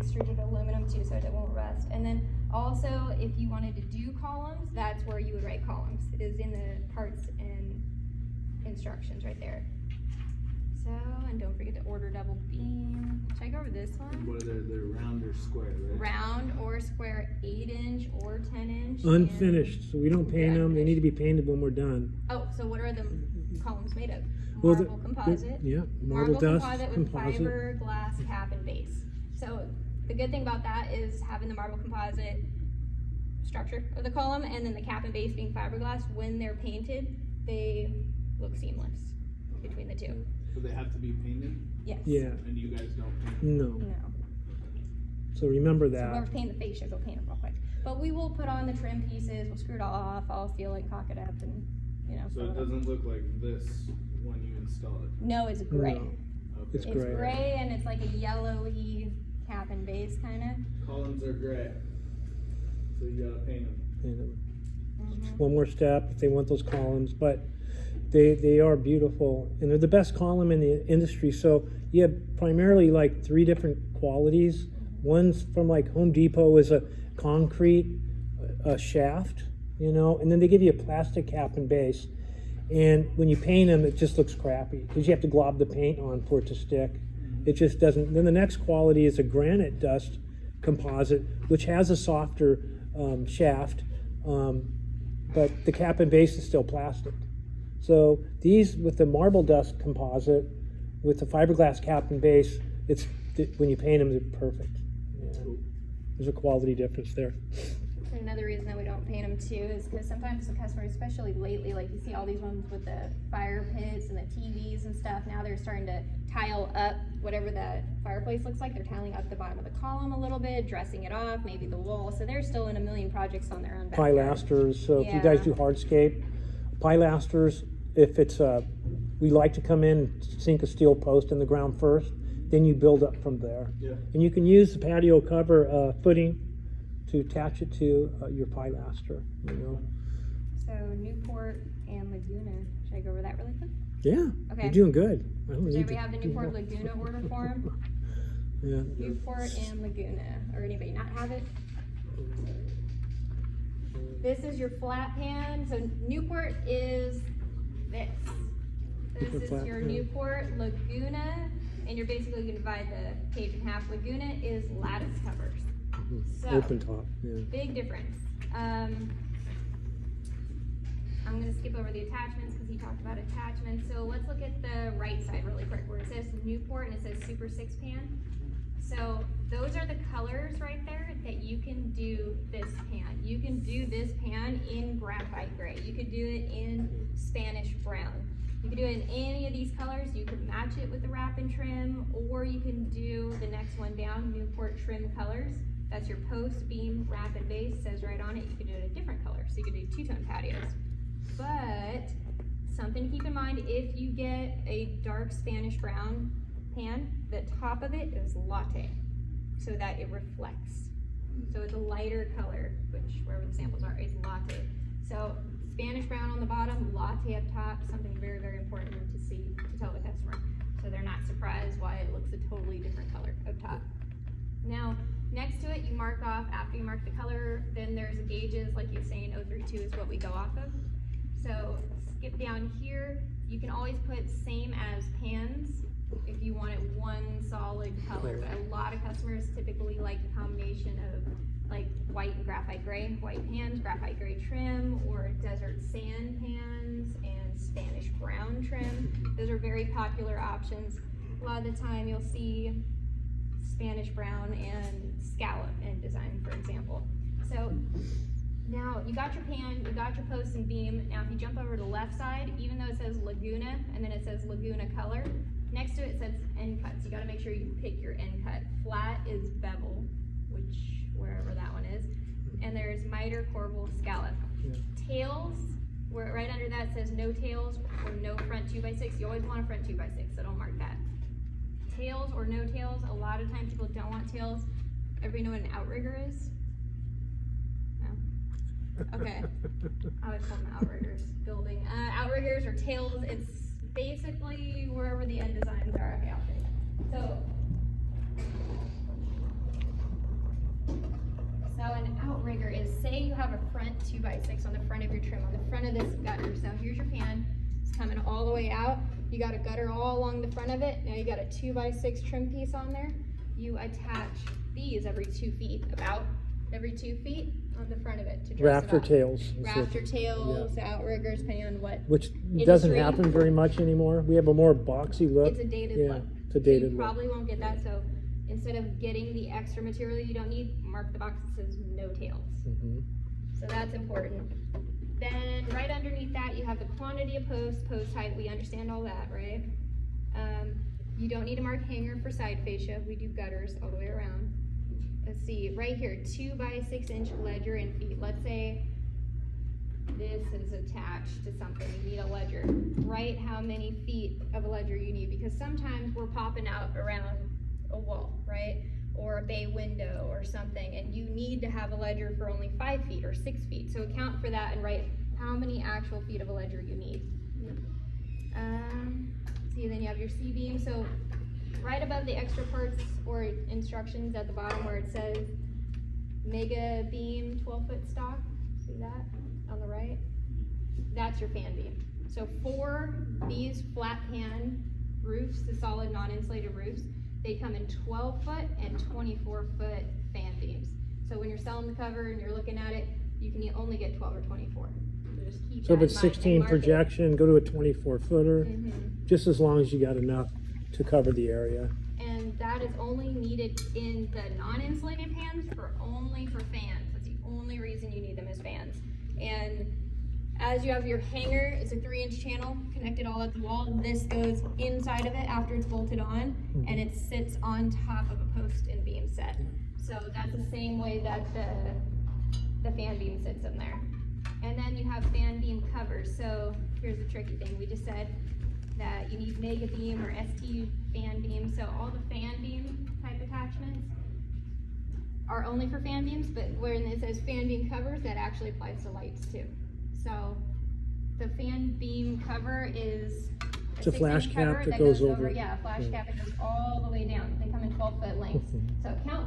extruded aluminum too, so it won't rust. And then also, if you wanted to do columns, that's where you would write columns. It is in the parts and instructions right there. So, and don't forget to order double beam. Should I go over this one? What are they? They're round or square, right? Round or square, 8-inch or 10-inch. Unfinished, so we don't paint them. They need to be painted when we're done. Oh, so what are the columns made of? Well, Marble composite. Yeah, marble dust composite with fiberglass cap and base. So the good thing about that is having the marble composite structure of the column and then the cap and base being fiberglass. When they're painted, they look seamless between the two. So they have to be painted? Yes. Yeah, And you guys don't paint? no. No. So remember So that. whoever's painting the fascia, go paint it real quick. But we will put on the trim pieces. We'll screw it all off. I'll seal it, caulk it up, and So fill it up. doesn't look like this when you install it? No, it's gray. No, Okay. it's It's gray. gray and it's like a yellowy cap and base kind of. Columns are gray. So you gotta paint them. Paint 'em. Mm-hmm. One more step if they want those columns, but they are beautiful and they're the best column in the industry. So you have primarily like 3 different qualities. One's from like Home Depot is a concrete shaft, you know, and then they give you a plastic cap and base. And when you paint them, it just looks crappy because you have to glob the paint on for it to stick. It just doesn't. Then the next quality is a granite dust composite, which has a softer shaft, but the cap and base is still plastic. So these with the marble dust composite, with the fiberglass cap and base, when you paint them, they're perfect. Yeah. There's a quality difference there. Another reason that we don't paint them too is because sometimes the customers, especially lately, like you see all these ones with the fire pits and the TVs and stuff, now they're starting to tile up whatever that fireplace looks like. They're tiling up the bottom of the column a little bit, dressing it off, maybe the wall. So they're still in a million projects on their own backyard. Pilasters, so if you guys Yeah. do hardscape, pilasters, if it's we like to come in and sink a steel post in the ground first, then you build up from there. Yeah. And you can use the patio cover footing to attach it to your pilaster, you know. So Newport and Laguna. Should I go over that really quick? Yeah, Okay. you're doing good. I don't So need we to have the do Newport more. Laguna order form. Yeah. Newport and Laguna. Or anybody not have it? This is your flat pan. So Newport is this. This Newport is flat your pan. Newport Laguna, and you're basically going to divide the page in half. Laguna is lattice covers. So Open top, yeah. big difference. I'm going to skip over the attachments because he talked about attachments. So let's look at the right side really quick where it says Newport and it says Super 6 pan. So those are the colors right there that you can do this pan. You can do this pan in graphite gray. You could do it in Spanish brown. You can do it in any of these colors. You can match it with the wrap and trim, or you can do the next one down, Newport trim colors. That's your post, beam, wrap, and base. Says right on it. You can do it a different color. So you can do two-tone patios. But something to keep in mind, if you get a dark Spanish brown pan, the top of it is latte, so that it reflects. So it's a lighter color, which wherever the samples are, is latte. So Spanish brown on the bottom, latte up top, something very, very important to see, to tell the customer. So they're not surprised why it looks a totally different color up top. Now, next to it, you mark off, after you mark the color, then there's gauges, like you're saying, 032 is what we go off of. So skip down here, you can always put same as pans if you want it one solid color. But a lot of customers typically like a combination of like white and graphite gray, white pans, graphite gray trim, or desert sand pans and Spanish brown trim. Those are very popular options. A lot of the time you'll see Spanish brown and scallop in design, for example. So now you got your pan, you got your post and beam. Now if you jump over to the left side, even though it says Laguna and then it says Laguna color, next to it says end cuts. You got to make sure you pick your end cut. Flat is bevel, which wherever that one is, and there's miter, corbel, scallop. Yeah. Tails, where right under that says no tails or no front 2x6. You always want a front 2x6, so don't mark that. Tails or no tails, a lot of times people don't want tails. Everybody know what an outrigger is? No? Okay. I always call them outriggers. Building. Outriggers or tails, it's basically wherever the end designs are. Okay, I'll show you. So, have a front 2x6 on the front of your trim, on the front of this gutter. So here's your fan, it's coming all the way out. You got a gutter all along the front of it. Now you got a 2x6 trim piece on there. You attach these every 2 feet, about every 2 feet on the front of it to dress Rafter it up. tails. Rafter tails, outriggers, depending on what. Which doesn't industry. happen very much anymore. We have a more boxy look. It's a dated Yeah, look. it's a dated You look. probably won't get that, so instead of getting the extra material you don't need, mark the box that says no tails. Mhm. So that's important. Then right underneath that, you have the quantity of post height. We understand all that, right? You don't need to mark hanger for side fascia. We do gutters all the way around. Let's see, right here, 2x6 inch ledger in feet. Let's say this is attached to something, you need a ledger. Write how many feet of a ledger you need, because sometimes we're popping out around a wall, right? Or a bay window or something, and you need to have a ledger for only 5 feet or 6 feet. So account for that and write how many actual feet of a ledger you need. See, then you have your C-beam. So right above the extra parts or instructions at the bottom where it says mega beam 12-foot stock, see that on the right? That's your fan beam. So for these flat pan roofs, the solid non-insulated roofs, they come in 12-foot and 24-foot fan beams. So when you're selling the cover and you're looking at it, you can only get 12 or 24. So just keep So that if it's in mind and 16 mark it. projection, go to a 24 footer, Mhm. just as long as you got enough to cover the area. And that is only needed in the non-insulated pans only for fans. That's the only reason you need them as fans. And as you have your hanger, it's a 3-inch channel connected all at the wall. This goes inside of it after it's bolted on, and it sits on top of a post and beam set. So that's the same way that the fan beam sits in there. And then you have fan beam covers. So here's the tricky thing. We just said that you need mega beam or ST fan beam. So all the fan beam type attachments are only for fan beams, but when it says fan beam covers, that actually applies to lights too. So the fan beam cover is It's a 6-inch flash cap cover that goes over. Yeah, a flash cap that goes all the way down. They come in 12-foot lengths. So count